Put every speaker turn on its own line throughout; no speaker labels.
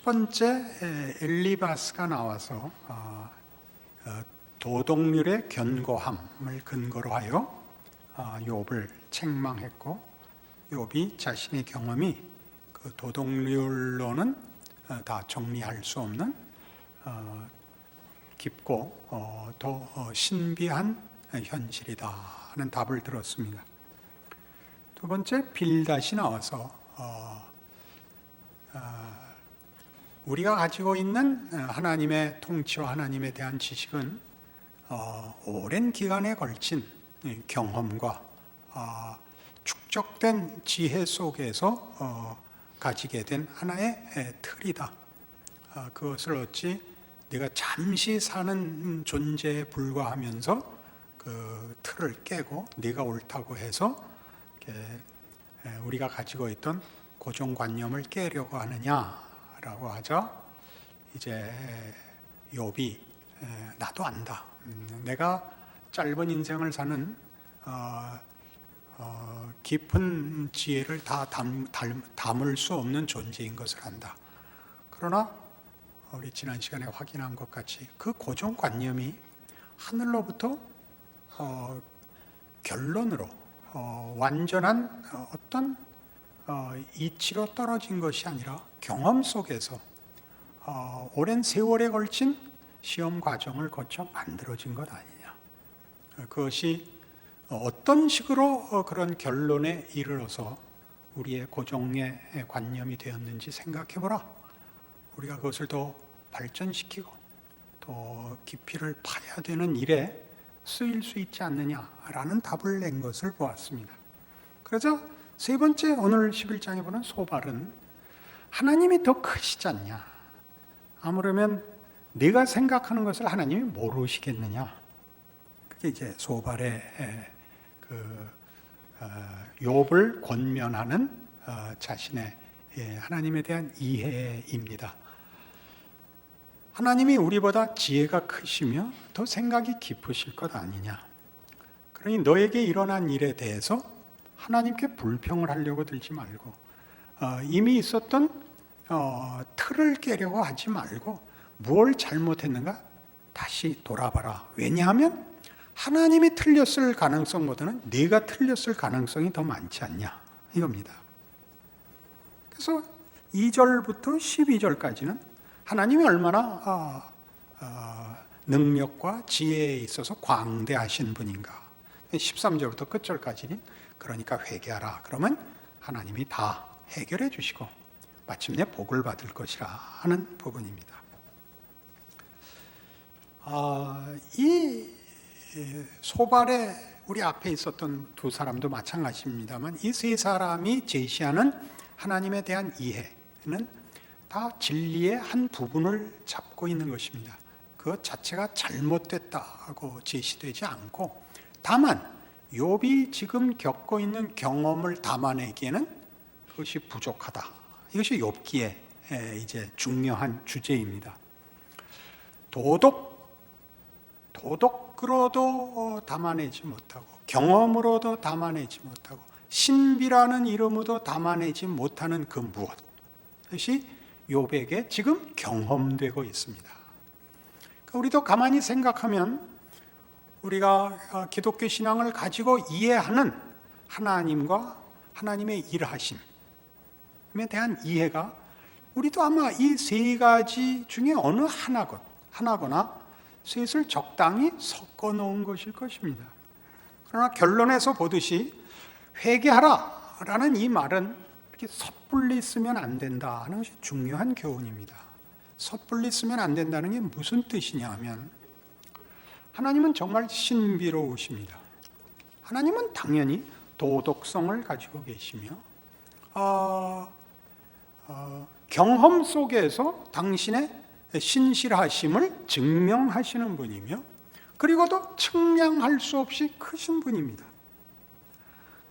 첫 번째 엘리바스가 나와서 도덕률의 견고함을 근거로 하여 욥을 책망했고, 욥이 자신의 경험이 그 도덕률로는 다 정리할 수 없는 깊고 더 신비한 현실이다는 답을 들었습니다. 두 번째 빌닷이 나와서 우리가 가지고 있는 하나님의 통치와 하나님에 대한 지식은 오랜 기간에 걸친 경험과 축적된 지혜 속에서 가지게 된 하나의 틀이다. 그것을 어찌 네가 잠시 사는 존재에 불과하면서 그 틀을 깨고 네가 옳다고 해서 우리가 가지고 있던 고정관념을 깨려고 하느냐라고 하자, 이제 욥이 나도 안다. 내가 짧은 인생을 사는 깊은 지혜를 다 담을 수 없는 존재인 것을 안다. 그러나 우리 지난 시간에 확인한 것 같이 그 고정관념이 하늘로부터 결론으로 완전한 어떤 이치로 떨어진 것이 아니라 경험 속에서 오랜 세월에 걸친 시험 과정을 거쳐 만들어진 것 아니냐. 그것이 어떤 식으로 그런 결론에 이르러서 우리의 고정의 관념이 되었는지 생각해보라. 우리가 그것을 더 발전시키고 더 깊이를 파야 되는 일에 쓰일 수 있지 않느냐라는 답을 낸 것을 보았습니다. 그러자 세 번째 오늘 11장에 보는 소발은 하나님이 더 크시지 않냐. 아무러면 네가 생각하는 것을 하나님이 모르시겠느냐. 그게 이제 소발의 욥을 권면하는 자신의 하나님에 대한 이해입니다. 하나님이 우리보다 지혜가 크시며 더 생각이 깊으실 것 아니냐. 그러니 너에게 일어난 일에 대해서 하나님께 불평을 하려고 들지 말고 이미 있었던 틀을 깨려고 하지 말고 뭘 잘못했는가 다시 돌아봐라. 왜냐하면 하나님이 틀렸을 가능성보다는 네가 틀렸을 가능성이 더 많지 않냐 이겁니다. 그래서 2절부터 12절까지는 하나님이 얼마나 능력과 지혜에 있어서 광대하신 분인가. 13절부터 끝절까지는 그러니까 회개하라. 그러면 하나님이 다 해결해 주시고 마침내 복을 받을 것이라 하는 부분입니다. 이 소발에 우리 앞에 있었던 두 사람도 마찬가지입니다만 이 세 사람이 제시하는 하나님에 대한 이해는 다 진리의 한 부분을 잡고 있는 것입니다. 그것 자체가 잘못됐다고 제시되지 않고 다만 욥이 지금 겪고 있는 경험을 담아내기에는 그것이 부족하다. 이것이 욥기의 이제 중요한 주제입니다. 도덕으로도 담아내지 못하고 경험으로도 담아내지 못하고 신비라는 이름으로도 담아내지 못하는 그 무엇, 그것이 욥에게 지금 경험되고 있습니다. 우리도 가만히 생각하면 우리가 기독교 신앙을 가지고 이해하는 하나님과 하나님의 일하심에 대한 이해가 우리도 아마 이 세 가지 중에 어느 하나거나 셋을 적당히 섞어 놓은 것일 것입니다. 그러나 결론에서 보듯이 회개하라 라는 이 말은 이렇게 섣불리 쓰면 안 된다는 것이 중요한 교훈입니다. 섣불리 쓰면 안 된다는 게 무슨 뜻이냐 하면 하나님은 정말 신비로우십니다. 하나님은 당연히 도덕성을 가지고 계시며 경험 속에서 당신의 신실하심을 증명하시는 분이며 그리고도 측량할 수 없이 크신 분입니다.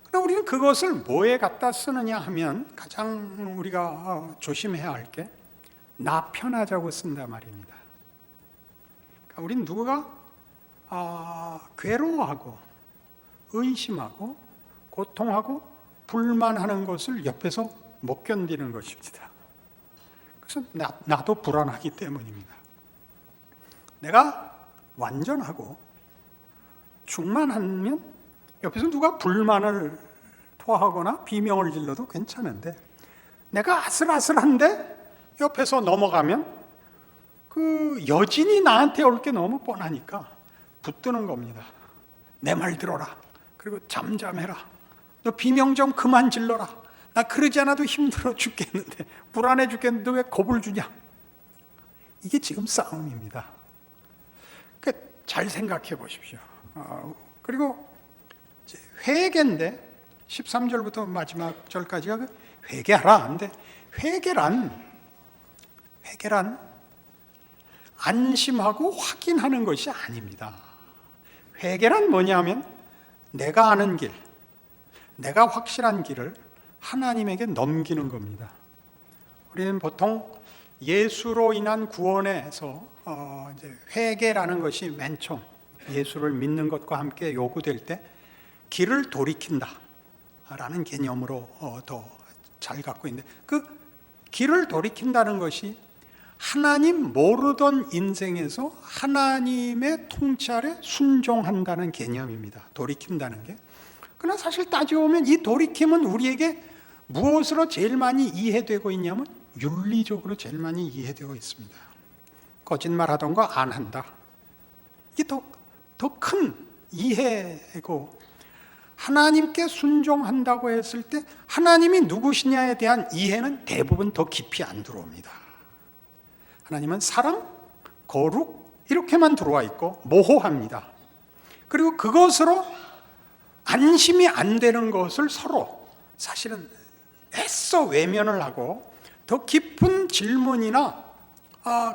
그럼 우리는 그것을 뭐에 갖다 쓰느냐 하면 가장 우리가 조심해야 할 게 나 편하자고 쓴다 말입니다. 그러니까 우리는 누구가 괴로워하고 의심하고 고통하고 불만하는 것을 옆에서 못 견디는 것입니다. 그래서 나도 불안하기 때문입니다. 내가 완전하고 충만하면 옆에서 누가 불만을 토하거나 비명을 질러도 괜찮은데, 내가 아슬아슬한데 옆에서 넘어가면 그 여진이 나한테 올 게 너무 뻔하니까 붙드는 겁니다. 내 말 들어라. 그리고 잠잠해라. 너 비명 좀 그만 질러라. 나 그러지 않아도 힘들어 죽겠는데, 불안해 죽겠는데 왜 겁을 주냐. 이게 지금 싸움입니다. 잘 생각해 보십시오. 그리고 회개인데 13절부터 마지막 절까지가 회개하라. 근데 회개란 안심하고 확인하는 것이 아닙니다. 회개란 뭐냐면 내가 아는 길, 내가 확실한 길을 하나님에게 넘기는 겁니다. 우리는 보통 예수로 인한 구원에서 이제 회개라는 것이 맨 처음 예수를 믿는 것과 함께 요구될 때 길을 돌이킨다 라는 개념으로 더 잘 갖고 있는데, 그 길을 돌이킨다는 것이 하나님 모르던 인생에서 하나님의 통치 아래 순종한다는 개념입니다. 돌이킨다는 게. 그러나 사실 따지고 보면 이 돌이킴은 우리에게 무엇으로 제일 많이 이해되고 있냐면 윤리적으로 제일 많이 이해되고 있습니다. 거짓말하던 거 안 한다. 이게 더 큰 이해고, 하나님께 순종한다고 했을 때 하나님이 누구시냐에 대한 이해는 대부분 더 깊이 안 들어옵니다. 하나님은 사랑, 거룩 이렇게만 들어와 있고 모호합니다. 그리고 그것으로 안심이 안 되는 것을 서로 사실은 애써 외면을 하고 더 깊은 질문이나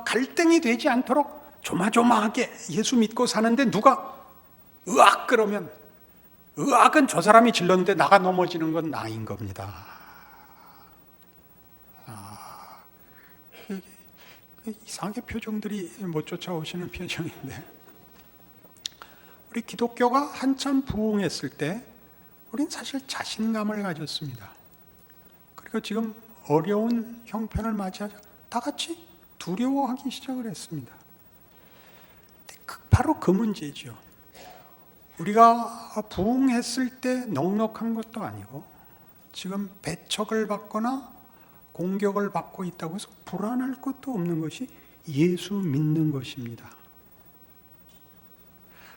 갈등이 되지 않도록 조마조마하게 예수 믿고 사는데, 누가 으악 그러면 으악은 저 사람이 질렀는데 나가 넘어지는 건 나인 겁니다. 이상하게 표정들이 못 쫓아오시는 표정인데, 우리 기독교가 한참 부흥했을 때 우린 사실 자신감을 가졌습니다. 그리고 지금 어려운 형편을 맞이하자 다 같이 두려워하기 시작을 했습니다. 바로 그 문제죠. 우리가 부흥했을 때 넉넉한 것도 아니고 지금 배척을 받거나 공격을 받고 있다고 해서 불안할 것도 없는 것이 예수 믿는 것입니다.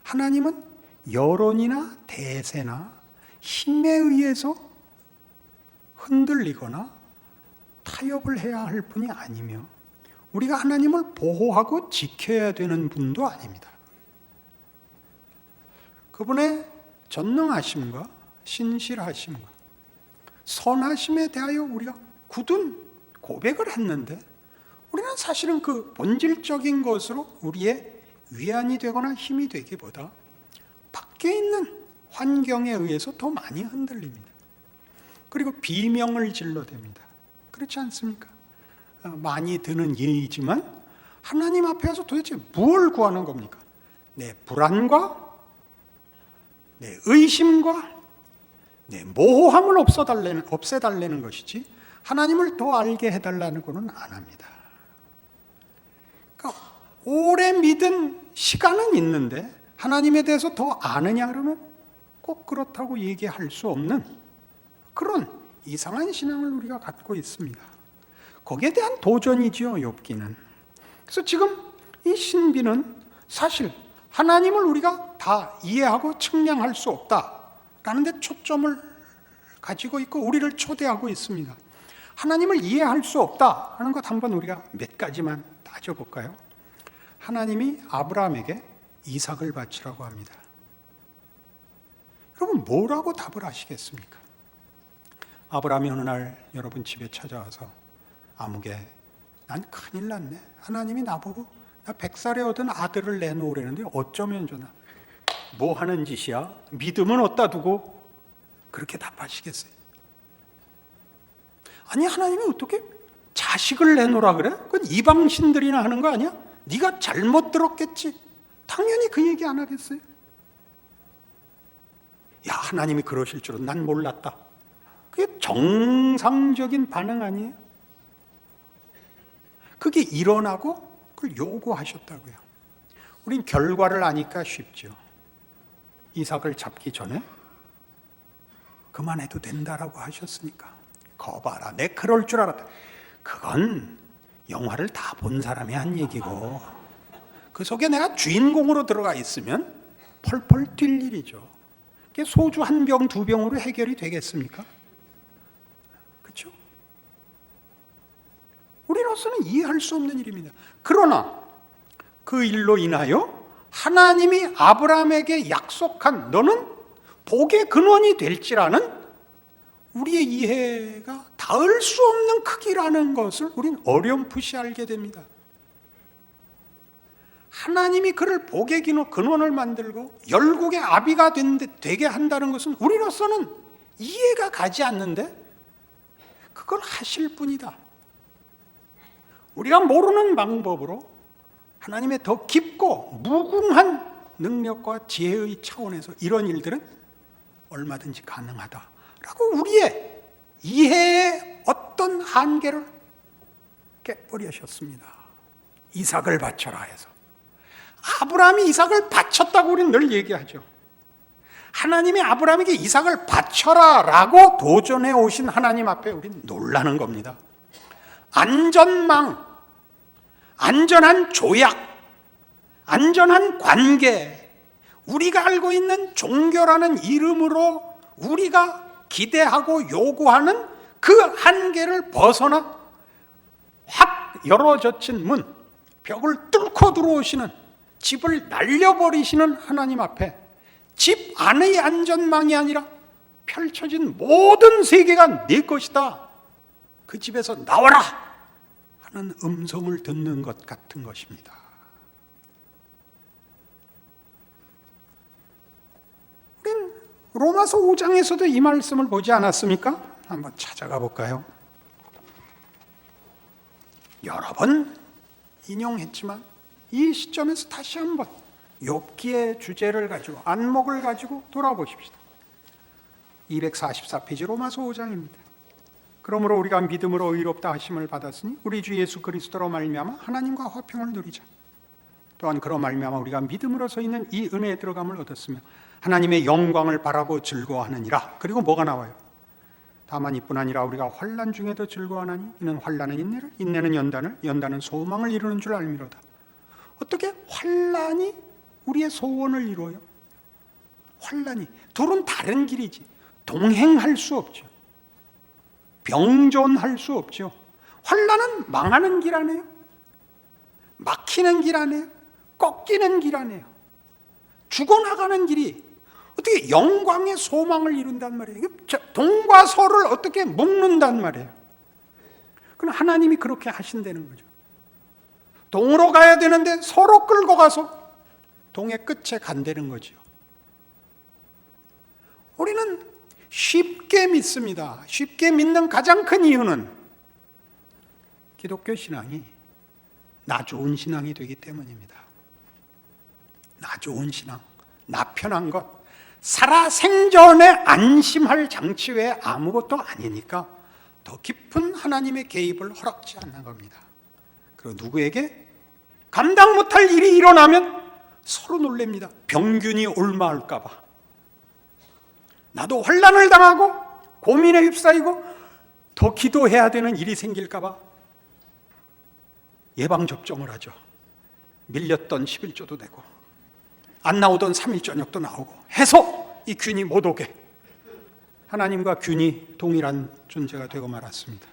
하나님은 여론이나 대세나 힘에 의해서 흔들리거나 타협을 해야 할 분이 아니며, 우리가 하나님을 보호하고 지켜야 되는 분도 아닙니다. 그분의 전능하심과 신실하심과 선하심에 대하여 우리가 굳은 고백을 했는데, 우리는 사실은 그 본질적인 것으로 우리의 위안이 되거나 힘이 되기보다 밖에 있는 환경에 의해서 더 많이 흔들립니다. 그리고 비명을 질러댑니다. 그렇지 않습니까? 많이 드는 예이지만 하나님 앞에서 도대체 무엇을 구하는 겁니까? 내 불안과 내 의심과 내 모호함을 없애달라는 것이지 하나님을 더 알게 해달라는 것은 안 합니다. 그러니까 오래 믿은 시간은 있는데 하나님에 대해서 더 아느냐 그러면 꼭 그렇다고 얘기할 수 없는 그런 이상한 신앙을 우리가 갖고 있습니다. 거기에 대한 도전이지요, 욥기는. 그래서 지금 이 신비는 사실 하나님을 우리가 다 이해하고 측량할 수 없다라는 데 초점을 가지고 있고 우리를 초대하고 있습니다. 하나님을 이해할 수 없다라는 것 한번 우리가 몇 가지만 따져볼까요? 하나님이 아브라함에게 이삭을 바치라고 합니다. 여러분, 뭐라고 답을 하시겠습니까? 아브라함이 어느 날 여러분 집에 찾아와서 아무개, 난 큰일 났네. 하나님이 나보고 나 100살에 얻은 아들을 내놓으려는데 어쩌면 좋나. 뭐 하는 짓이야? 믿음은 어디다 두고 그렇게 답하시겠어요? 아니, 하나님이 어떻게 자식을 내놓으라 그래? 그건 이방신들이나 하는 거 아니야? 네가 잘못 들었겠지. 당연히 그 얘기 안 하겠어요? 야, 하나님이 그러실 줄은 난 몰랐다. 그게 정상적인 반응 아니에요? 그게 일어나고 그걸 요구하셨다고요. 우린 결과를 아니까 쉽죠. 이삭을 잡기 전에 그만해도 된다라고 하셨으니까. 거봐라, 내 그럴 줄 알았다. 그건 영화를 다 본 사람이 한 얘기고, 그 속에 내가 주인공으로 들어가 있으면 펄펄 뛸 일이죠. 그게 소주 한 병, 두 병으로 해결이 되겠습니까? 그렇죠? 우리로서는 이해할 수 없는 일입니다. 그러나 그 일로 인하여 하나님이 아브라함에게 약속한 너는 복의 근원이 될지라는 우리의 이해가 닿을 수 없는 크기라는 것을 우린 어렴풋이 알게 됩니다. 하나님이 그를 복의 근원을 만들고 열국의 아비가 되게 한다는 것은 우리로서는 이해가 가지 않는데 그걸 하실 분이다. 우리가 모르는 방법으로 하나님의 더 깊고 무궁한 능력과 지혜의 차원에서 이런 일들은 얼마든지 가능하다라고 우리의 이해의 어떤 한계를 깨버리셨습니다. 이삭을 바쳐라 해서. 아브라함이 이삭을 바쳤다고 우리는 늘 얘기하죠. 하나님이 아브라함에게 이삭을 바쳐라 라고 도전해 오신 하나님 앞에 우리는 놀라는 겁니다. 안전망, 안전한 조약, 안전한 관계, 우리가 알고 있는 종교라는 이름으로 우리가 기대하고 요구하는 그 한계를 벗어나 확 열어젖힌 문, 벽을 뚫고 들어오시는, 집을 날려버리시는 하나님 앞에 집 안의 안전망이 아니라 펼쳐진 모든 세계가 네 것이다, 그 집에서 나와라 하는 음성을 듣는 것 같은 것입니다. 우린 로마서 5장에서도 이 말씀을 보지 않았습니까? 한번 찾아가 볼까요? 여러 번 인용했지만 이 시점에서 다시 한번 욥기의 주제를 가지고, 안목을 가지고 돌아보십시다. 244페이지 로마서 5장입니다. 그러므로 우리가 믿음으로 의롭다 하심을 받았으니 우리 주 예수 그리스도로 말미암아 하나님과 화평을 누리자. 또한 그로 말미암아 우리가 믿음으로서 있는 이 은혜에 들어감을 얻었으며 하나님의 영광을 바라고 즐거워하느니라. 그리고 뭐가 나와요? 다만 이뿐 아니라 우리가 환난 중에도 즐거워하나니 이는 환난은 인내를, 인내는 연단을, 연단은 소망을 이루는 줄 알미로다. 어떻게 환난이 우리의 소원을 이루어요? 환난이, 둘은 다른 길이지 동행할 수 없죠. 병존할 수 없죠. 환난은 망하는 길 아니에요? 막히는 길 아니에요? 꺾이는 길 아니에요? 죽어나가는 길이 어떻게 영광의 소망을 이룬단 말이에요? 동과 서를 어떻게 묶는단 말이에요? 그럼 하나님이 그렇게 하신다는 거죠. 동으로 가야 되는데 서로 끌고 가서 동의 끝에 간다는 거죠. 우리는 쉽게 믿습니다. 쉽게 믿는 가장 큰 이유는 기독교 신앙이 나 좋은 신앙이 되기 때문입니다. 나 좋은 신앙, 나 편한 것, 살아생전에 안심할 장치 외에 아무것도 아니니까 더 깊은 하나님의 개입을 허락지 않는 겁니다. 그리고 누구에게 감당 못할 일이 일어나면 서로 놀랍니다. 병균이 옮아올까 봐. 나도 환난을 당하고 고민에 휩싸이고 더 기도해야 되는 일이 생길까 봐 예방접종을 하죠. 밀렸던 11조도 되고 안 나오던 3일 저녁도 나오고 해서 이 균이 못 오게. 하나님과 균이 동일한 존재가 되고 말았습니다.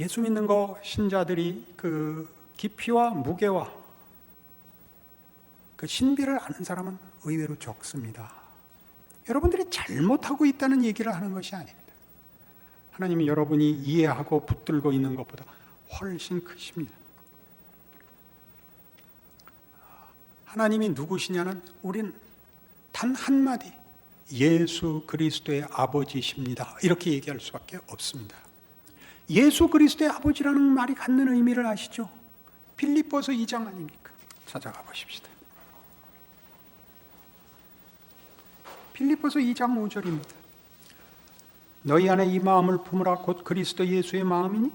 예수 믿는 거 신자들이 그 깊이와 무게와 그 신비를 아는 사람은 의외로 적습니다. 여러분들이 잘못하고 있다는 얘기를 하는 것이 아닙니다. 하나님이 여러분이 이해하고 붙들고 있는 것보다 훨씬 크십니다. 하나님이 누구시냐는 우린 단 한마디 예수 그리스도의 아버지십니다 이렇게 얘기할 수밖에 없습니다. 예수 그리스도의 아버지라는 말이 갖는 의미를 아시죠? 빌립보서 2장 아닙니까? 찾아가 보십시다. 빌립보서 2장 5절입니다. 너희 안에 이 마음을 품으라 곧 그리스도 예수의 마음이니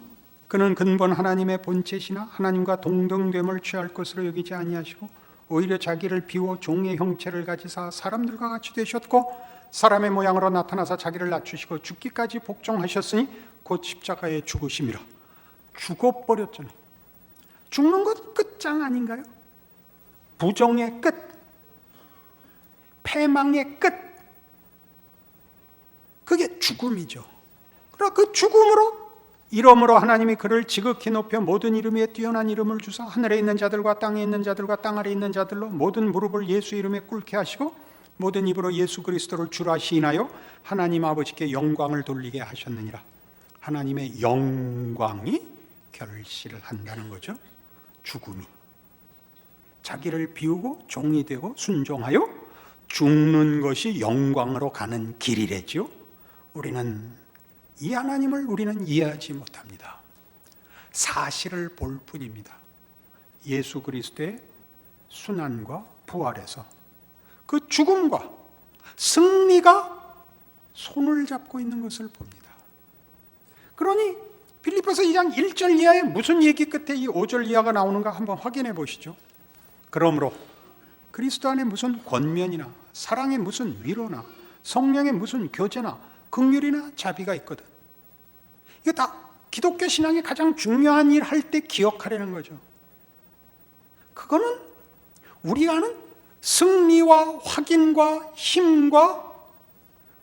그는 근본 하나님의 본체시나 하나님과 동등됨을 취할 것으로 여기지 아니하시고 오히려 자기를 비워 종의 형체를 가지사 사람들과 같이 되셨고 사람의 모양으로 나타나사 자기를 낮추시고 죽기까지 복종하셨으니 곧 십자가에 죽으심이라. 죽어버렸잖아요. 죽는 것 끝장 아닌가요? 부정의 끝, 패망의 끝, 그게 죽음이죠. 그러나 그 죽음으로, 이름으로 하나님이 그를 지극히 높여 모든 이름 위에 뛰어난 이름을 주사 하늘에 있는 자들과 땅에 있는 자들과 땅 아래 있는 자들로 모든 무릎을 예수 이름에 꿇게 하시고 모든 입으로 예수 그리스도를 주라 시인하여 하나님 아버지께 영광을 돌리게 하셨느니라. 하나님의 영광이 결실을 한다는 거죠. 죽음이 자기를 비우고 종이 되고 순종하여 죽는 것이 영광으로 가는 길이래죠. 우리는 이 하나님을 이해하지 못합니다. 사실을 볼 뿐입니다. 예수 그리스도의 순환과 부활에서 그 죽음과 승리가 손을 잡고 있는 것을 봅니다. 그러니 빌립보서 2장 1절 이하에 무슨 얘기 끝에 이 5절 이하가 나오는가 한번 확인해 보시죠. 그러므로 그리스도 안에 무슨 권면이나 사랑의 무슨 위로나 성령의 무슨 교제나 긍휼이나 자비가 있거든. 이거 다 기독교 신앙의 가장 중요한 일 할 때 기억하려는 거죠. 그거는 우리가 아는 승리와 확인과 힘과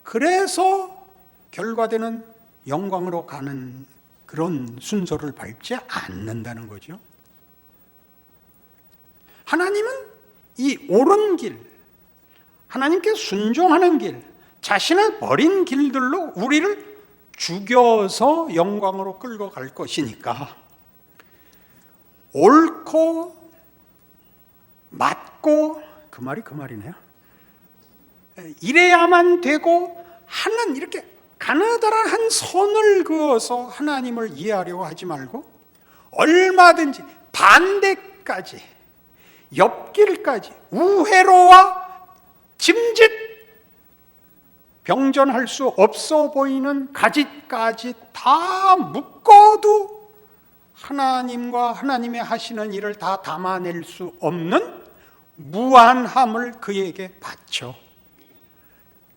그래서 결과되는 영광으로 가는 그런 순서를 밟지 않는다는 거죠. 하나님은 이 옳은 길, 하나님께 순종하는 길, 자신을 버린 길들로 우리를 죽여서 영광으로 끌고 갈 것이니까 옳고 맞고 그 말이네요. 이래야만 되고 하는 이렇게 가느다란 선을 그어서 하나님을 이해하려고 하지 말고 얼마든지 반대까지 옆길까지 우회로와 짐짓 병전할 수 없어 보이는 가지까지 다 묶어도 하나님과 하나님의 하시는 일을 다 담아낼 수 없는 무한함을 그에게 바쳐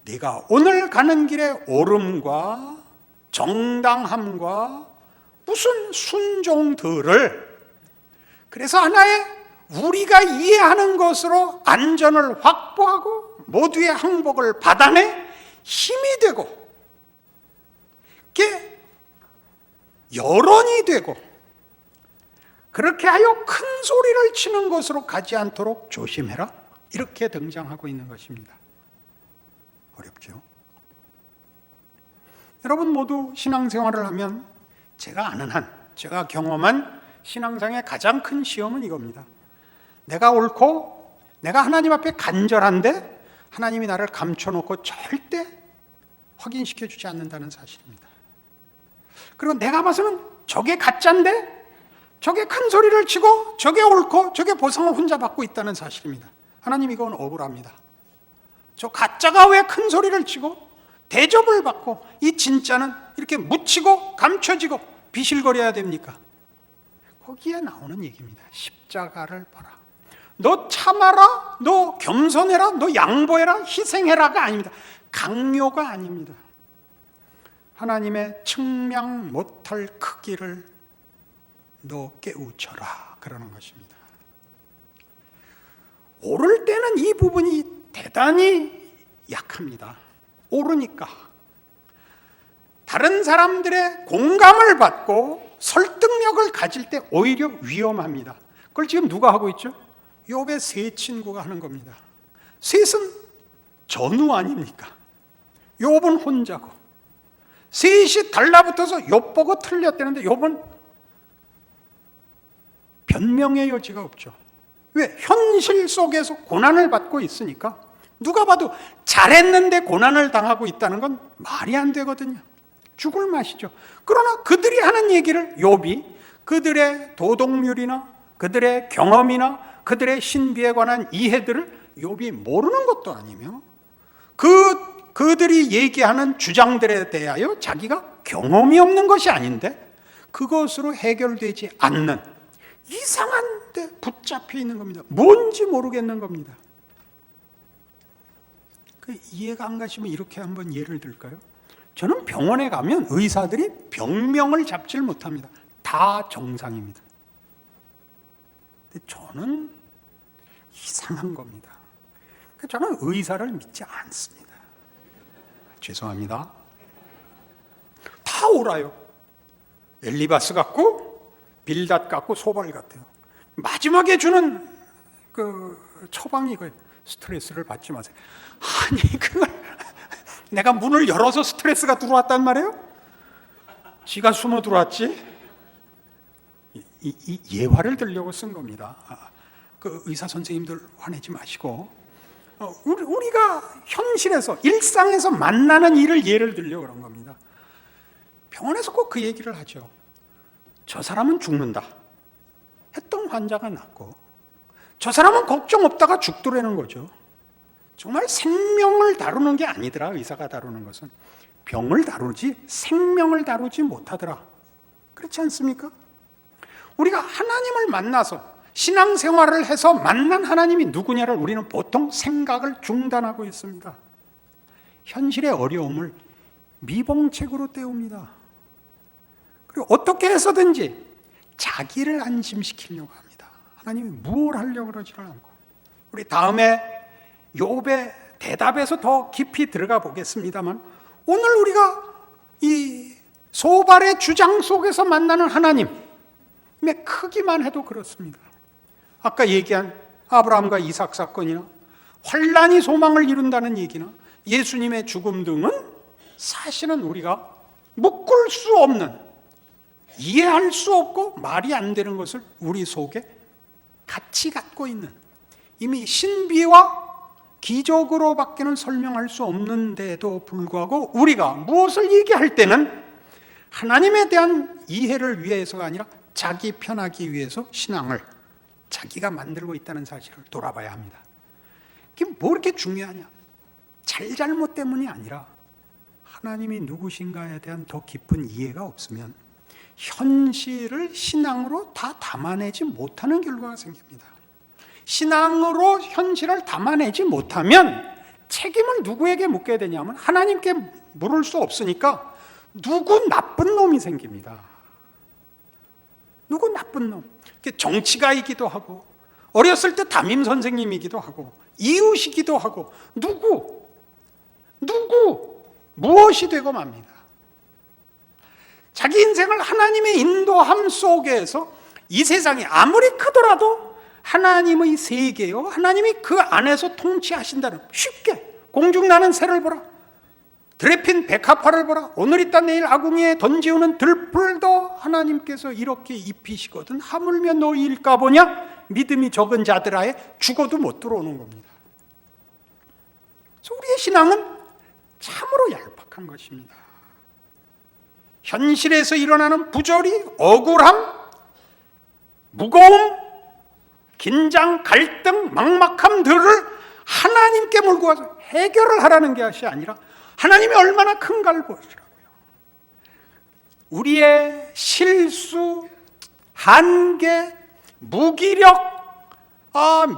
네가 오늘 가는 길에 옳음과 정당함과 무슨 순종들을 그래서 하나의 우리가 이해하는 것으로 안전을 확보하고 모두의 항복을 받아내 힘이 되고 그게 여론이 되고 그렇게 하여 큰 소리를 치는 것으로 가지 않도록 조심해라. 이렇게 등장하고 있는 것입니다. 어렵죠? 여러분 모두 신앙생활을 하면 제가 아는 한, 제가 경험한 신앙생활의 가장 큰 시험은 이겁니다. 내가 옳고 내가 하나님 앞에 간절한데 하나님이 나를 감춰놓고 절대 확인시켜 주지 않는다는 사실입니다. 그리고 내가 봐서는 저게 가짜인데 저게 큰 소리를 치고 저게 옳고 저게 보상을 혼자 받고 있다는 사실입니다. 하나님 이건 억울합니다. 저 가짜가 왜 큰 소리를 치고 대접을 받고 이 진짜는 이렇게 묻히고 감춰지고 비실거려야 됩니까? 거기에 나오는 얘기입니다. 십자가를 봐라. 너 참아라, 너 겸손해라, 너 양보해라, 희생해라가 아닙니다. 강요가 아닙니다. 하나님의 측량 못할 크기를 너 깨우쳐라 그러는 것입니다. 오를 때는 이 부분이 대단히 약합니다. 오르니까 다른 사람들의 공감을 받고 설득력을 가질 때 오히려 위험합니다. 그걸 지금 누가 하고 있죠? 욥의 세 친구가 하는 겁니다. 셋은 전우 아닙니까? 욥은 혼자고 셋이 달라붙어서 욥 보고 틀렸다는데 욥은 변명의 여지가 없죠. 왜? 현실 속에서 고난을 받고 있으니까 누가 봐도 잘했는데 고난을 당하고 있다는 건 말이 안 되거든요. 죽을 맛이죠. 그러나 그들이 하는 얘기를 욥이 그들의 도덕률이나 그들의 경험이나 그들의 신비에 관한 이해들을 욥이 모르는 것도 아니며 그들이 얘기하는 주장들에 대하여 자기가 경험이 없는 것이 아닌데 그것으로 해결되지 않는 이상한 데 붙잡혀 있는 겁니다. 뭔지 모르겠는 겁니다. 이해가 안 가시면 이렇게 한번 예를 들까요? 저는 병원에 가면 의사들이 병명을 잡질 못합니다. 다 정상입니다. 근데 저는 이상한 겁니다. 저는 의사를 믿지 않습니다. 죄송합니다. 다 옳아요. 엘리바스 같고 빌닷 같고 소발 같아요. 마지막에 주는 그 처방이 이거예요. 스트레스를 받지 마세요. 아니 그걸 내가 문을 열어서 스트레스가 들어왔단 말이에요? 지가 숨어 들어왔지? 이 예화를 들려고 쓴 겁니다. 그 의사 선생님들 화내지 마시고 우리가 현실에서 일상에서 만나는 일을 예를 들려고 그런 겁니다. 병원에서 꼭 그 얘기를 하죠. 저 사람은 죽는다 했던 환자가 낫고 저 사람은 걱정 없다가 죽더라는 거죠. 정말 생명을 다루는 게 아니더라. 의사가 다루는 것은 병을 다루지 생명을 다루지 못하더라. 그렇지 않습니까? 우리가 하나님을 만나서 신앙생활을 해서 만난 하나님이 누구냐를 우리는 보통 생각을 중단하고 있습니다. 현실의 어려움을 미봉책으로 때웁니다. 그리고 어떻게 해서든지 자기를 안심시키려고 합니다. 하나님이 뭘 하려고 그러지를 않고. 우리 다음에 욥의 대답에서 더 깊이 들어가 보겠습니다만 오늘 우리가 이 소발의 주장 속에서 만나는 하나님의 크기만 해도 그렇습니다. 아까 얘기한 아브라함과 이삭 사건이나 환란이 소망을 이룬다는 얘기나 예수님의 죽음 등은 사실은 우리가 묶을 수 없는, 이해할 수 없고 말이 안 되는 것을 우리 속에 같이 갖고 있는, 이미 신비와 기적으로밖에는 설명할 수 없는데도 불구하고 우리가 무엇을 얘기할 때는 하나님에 대한 이해를 위해서가 아니라 자기 편하기 위해서 신앙을 자기가 만들고 있다는 사실을 돌아봐야 합니다. 그게 뭐 이렇게 중요하냐? 잘잘못 때문이 아니라 하나님이 누구신가에 대한 더 깊은 이해가 없으면 현실을 신앙으로 다 담아내지 못하는 결과가 생깁니다. 신앙으로 현실을 담아내지 못하면 책임을 누구에게 묻게 되냐면 하나님께 물을 수 없으니까 누구 나쁜 놈이 생깁니다. 누구 나쁜 놈. 정치가이기도 하고 어렸을 때 담임 선생님이기도 하고 이웃이기도 하고 누구 무엇이 되고 맙니다. 자기 인생을 하나님의 인도함 속에서 이 세상이 아무리 크더라도 하나님의 세계요, 하나님이 그 안에서 통치하신다는, 쉽게 공중나는 새를 보라, 드레핀 백합화를 보라, 오늘 있다 내일 아궁이에 던지우는 들풀도 하나님께서 이렇게 입히시거든 하물며 너희일까 보냐? 믿음이 적은 자들아에 죽어도 못 들어오는 겁니다. 그래서 우리의 신앙은 참으로 얄팍한 것입니다. 현실에서 일어나는 부조리, 억울함, 무거움, 긴장, 갈등, 막막함들을 하나님께 몰고 와서 해결을 하라는 것이 아니라 하나님이 얼마나 큰가를 보시라고요. 우리의 실수, 한계, 무기력,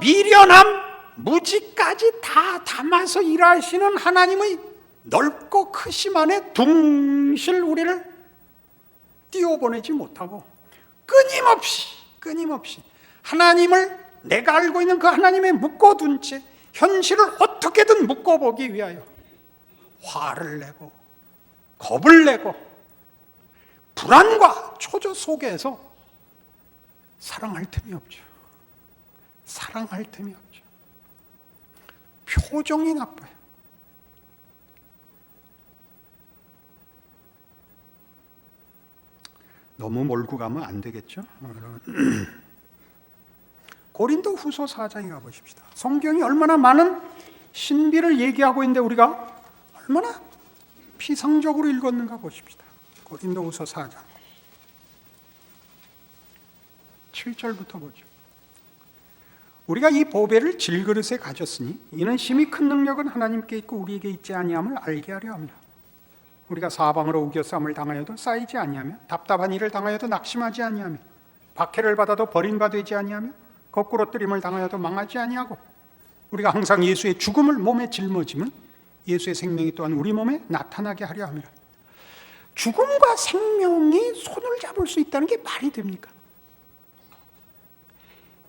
미련함, 무지까지 다 담아서 일하시는 하나님의 넓고 크심 안에 둥실 우리를 띄워보내지 못하고 끊임없이 하나님을, 내가 알고 있는 그 하나님에 묶어둔 채 현실을 어떻게든 묶어보기 위하여 화를 내고 겁을 내고 불안과 초조 속에서 사랑할 틈이 없죠. 사랑할 틈이 없죠. 표정이 나빠요. 너무 몰고 가면 안 되겠죠? 고린도 후서 4장에 가보십시다. 성경이 얼마나 많은 신비를 얘기하고 있는데 우리가 얼마나 피상적으로 읽었는가 보십시다. 고린도 후서 4장 7절부터 보죠. 우리가 이 보배를 질그릇에 가졌으니 이는 심히 큰 능력은 하나님께 있고 우리에게 있지 아니함을 알게 하려 합니다. 우리가 사방으로 우겨쌈을 당하여도 쌓이지 아니하며 답답한 일을 당하여도 낙심하지 아니하며 박해를 받아도 버림받지 아니하며 거꾸로 뜨림을 당하여도 망하지 아니하고 우리가 항상 예수의 죽음을 몸에 짊어지면 예수의 생명이 또한 우리 몸에 나타나게 하려 함이라. 죽음과 생명이 손을 잡을 수 있다는 게 말이 됩니까?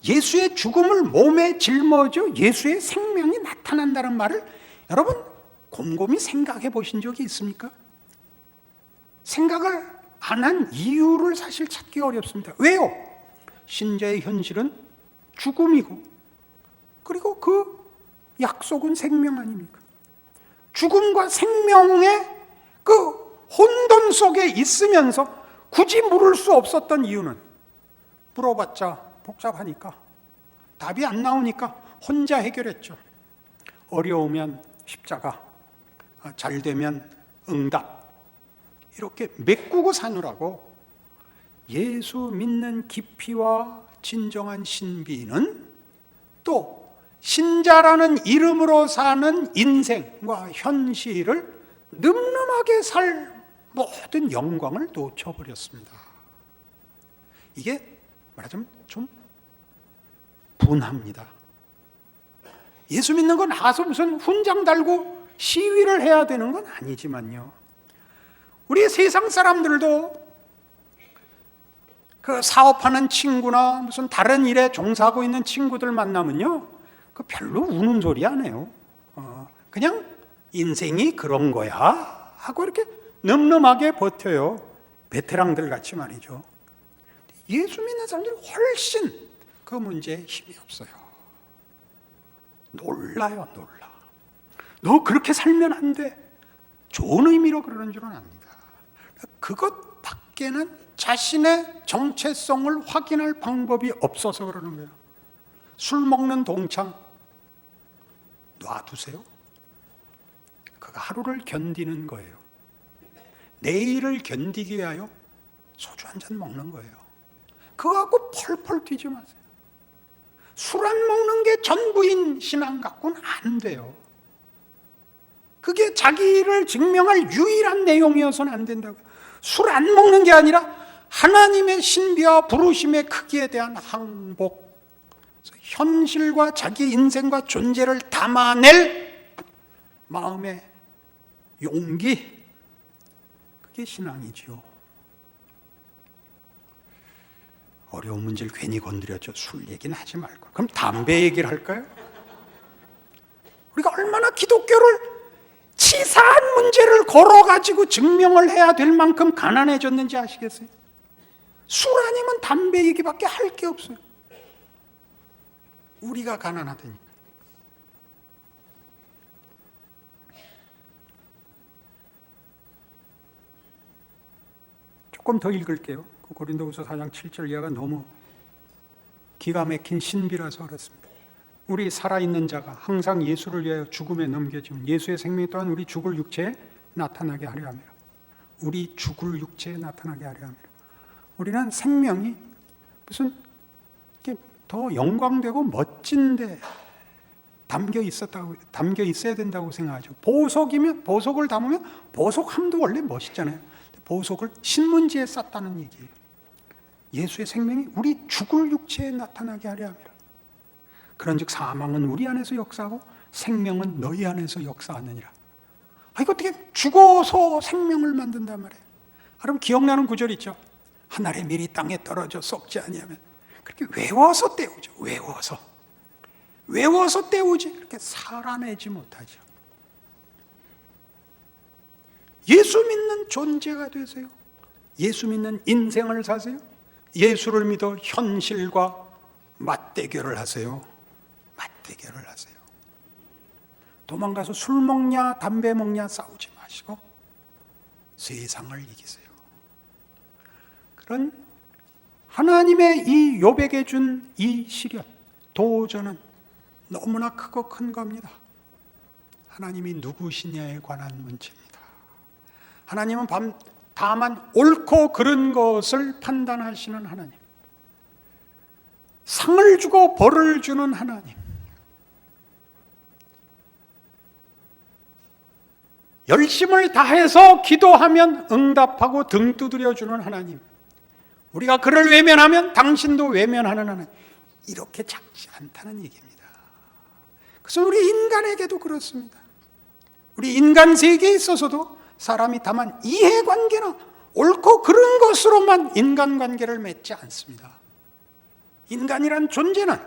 예수의 죽음을 몸에 짊어져 예수의 생명이 나타난다는 말을 여러분 곰곰이 생각해 보신 적이 있습니까? 생각을 안 한 이유를 사실 찾기 어렵습니다. 왜요? 신자의 현실은 죽음이고 그리고 그 약속은 생명 아닙니까? 죽음과 생명의 그 혼돈 속에 있으면서 굳이 물을 수 없었던 이유는 물어봤자 복잡하니까 답이 안 나오니까 혼자 해결했죠. 어려우면 십자가, 잘 되면 응답, 이렇게 메꾸고 사느라고 예수 믿는 깊이와 진정한 신비는 또 신자라는 이름으로 사는 인생과 현실을 늠름하게 살 모든 영광을 놓쳐버렸습니다. 이게 말하자면 좀 분합니다. 예수 믿는 건 나가서 무슨 훈장 달고 시위를 해야 되는 건 아니지만요, 우리 세상 사람들도 그 사업하는 친구나 무슨 다른 일에 종사하고 있는 친구들 만나면요, 그 별로 우는 소리 안 해요. 그냥 인생이 그런 거야 하고 이렇게 늠름하게 버텨요. 베테랑들 같이 말이죠. 예수 믿는 사람들이 훨씬 그 문제에 힘이 없어요. 놀라요, 놀라. 너 그렇게 살면 안 돼. 좋은 의미로 그러는 줄은 압니다. 그것 밖에는 자신의 정체성을 확인할 방법이 없어서 그러는 거예요. 술 먹는 동창 놔두세요. 그가 하루를 견디는 거예요. 내일을 견디기 위하여 소주 한 잔 먹는 거예요. 그거 갖고 펄펄 뛰지 마세요. 술 안 먹는 게 전부인 신앙 갖고는 안 돼요. 그게 자기를 증명할 유일한 내용이어서는 안 된다고요. 술 안 먹는 게 아니라 하나님의 신비와 부르심의 크기에 대한 항복, 현실과 자기 인생과 존재를 담아낼 마음의 용기, 그게 신앙이지요. 어려운 문제를 괜히 건드렸죠. 술 얘기는 하지 말고. 그럼 담배 얘기를 할까요? 우리가 얼마나 기독교를 치사한 문제를 걸어가지고 증명을 해야 될 만큼 가난해졌는지 아시겠어요? 술 아니면 담배 얘기밖에 할 게 없어요. 우리가 가난하다니까. 조금 더 읽을게요. 그 고린도후서 4장 7절 이하가 너무 기가 막힌 신비라서 그렇습니다. 우리 살아있는 자가 항상 예수를 위하여 죽음에 넘겨지면 예수의 생명이 또한 우리 죽을 육체에 나타나게 하려 함이라. 우리 죽을 육체에 나타나게 하려 함이라. 우리는 생명이 무슨 더 영광되고 멋진데 담겨 있어야 된다고 생각하죠. 보석이면, 보석을 담으면 보석함도 원래 멋있잖아요. 보석을 신문지에 쌌다는 얘기예요. 예수의 생명이 우리 죽을 육체에 나타나게 하려 함이라. 그런즉 사망은 우리 안에서 역사하고 생명은 너희 안에서 역사하느니라. 이거 어떻게 죽어서 생명을 만든단 말이에요. 그럼 기억나는 구절 있죠. 하늘의 밀이 땅에 떨어져 썩지 아니하면, 그렇게 외워서 때우죠. 외워서 때우지 그렇게 살아내지 못하죠. 예수 믿는 존재가 되세요. 예수 믿는 인생을 사세요. 예수를 믿어 현실과 맞대결을 하세요. 도망가서 술 먹냐 담배 먹냐 싸우지 마시고 세상을 이기세요. 그런 하나님의 이 욥에게 준 이 시련, 도전은 너무나 크고 큰 겁니다. 하나님이 누구시냐에 관한 문제입니다. 하나님은 다만 옳고 그른 것을 판단하시는 하나님, 상을 주고 벌을 주는 하나님, 열심을 다해서 기도하면 응답하고 등 두드려주는 하나님, 우리가 그를 외면하면 당신도 외면하는 하나님, 이렇게 작지 않다는 얘기입니다. 그래서 우리 인간에게도 그렇습니다. 우리 인간 세계에 있어서도 사람이 다만 이해관계나 옳고 그른 것으로만 인간관계를 맺지 않습니다. 인간이란 존재는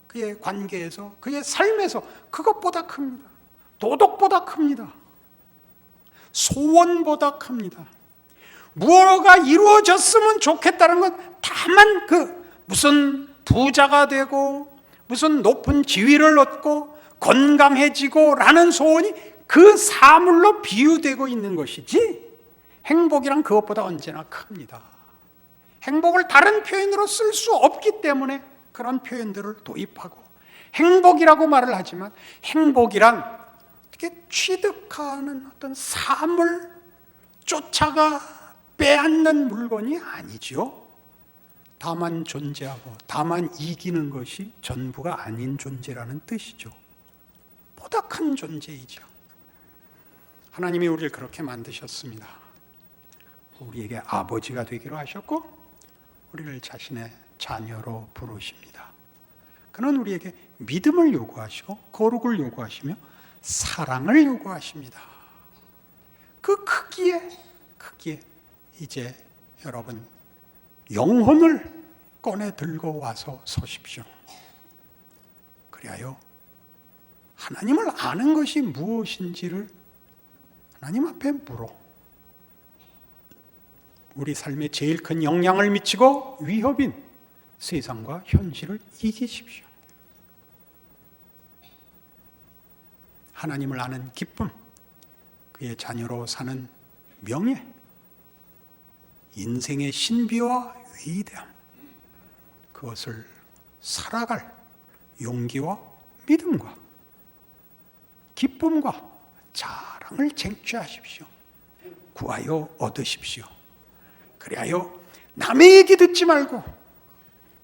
그의 관계에서, 그의 삶에서 그것보다 큽니다. 도덕보다 큽니다. 소원보다 큽니다. 무엇가 이루어졌으면 좋겠다는 건 다만 무슨 부자가 되고 무슨 높은 지위를 얻고 건강해지고 라는 소원이 그 사물로 비유되고 있는 것이지, 행복이란 그것보다 언제나 큽니다. 행복을 다른 표현으로 쓸 수 없기 때문에 그런 표현들을 도입하고 행복이라고 말을 하지만, 행복이란 어떻게 취득하는 어떤 사물, 쫓아가 빼앗는 물건이 아니죠. 다만 존재하고 다만 이기는 것이 전부가 아닌 존재라는 뜻이죠. 보다 큰 존재이죠. 하나님이 우리를 그렇게 만드셨습니다. 우리에게 아버지가 되기로 하셨고 우리를 자신의 자녀로 부르십니다. 그는 우리에게 믿음을 요구하시고 거룩을 요구하시며 사랑을 요구하십니다. 그 크기에 이제 여러분 영혼을 꺼내 들고 와서 서십시오. 그리하여 하나님을 아는 것이 무엇인지를 하나님 앞에 물어 우리 삶에 제일 큰 영향을 미치고 위협인 세상과 현실을 이기십시오. 하나님을 아는 기쁨, 그의 자녀로 사는 명예, 인생의 신비와 위대함, 그것을 살아갈 용기와 믿음과 기쁨과 자랑을 쟁취하십시오. 구하여 얻으십시오. 그리하여 남의 얘기 듣지 말고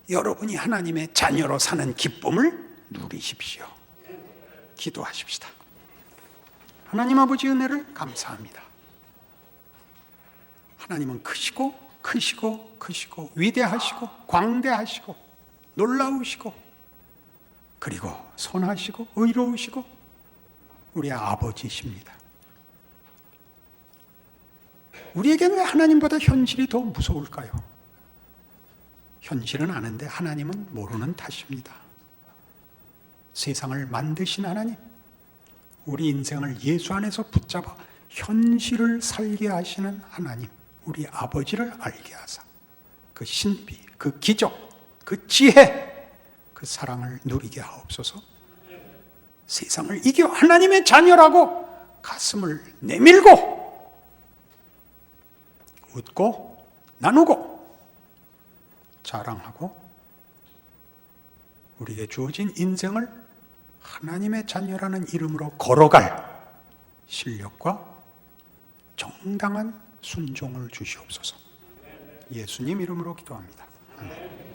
여러분이 하나님의 자녀로 사는 기쁨을 누리십시오. 기도하십시다. 하나님 아버지 은혜를 감사합니다. 하나님은 크시고 위대하시고 광대하시고 놀라우시고 그리고 선하시고 의로우시고 우리의 아버지십니다. 우리에게는 왜 하나님보다 현실이 더 무서울까요? 현실은 아는데 하나님은 모르는 탓입니다. 세상을 만드신 하나님, 우리 인생을 예수 안에서 붙잡아 현실을 살게 하시는 하나님, 우리 아버지를 알게 하사 그 신비, 그 기적, 그 지혜, 그 사랑을 누리게 하옵소서. 세상을 이겨 하나님의 자녀라고 가슴을 내밀고 웃고 나누고 자랑하고 우리에게 주어진 인생을 하나님의 자녀라는 이름으로 걸어갈 실력과 정당한 순종을 주시옵소서. 예수님 이름으로 기도합니다. 아멘.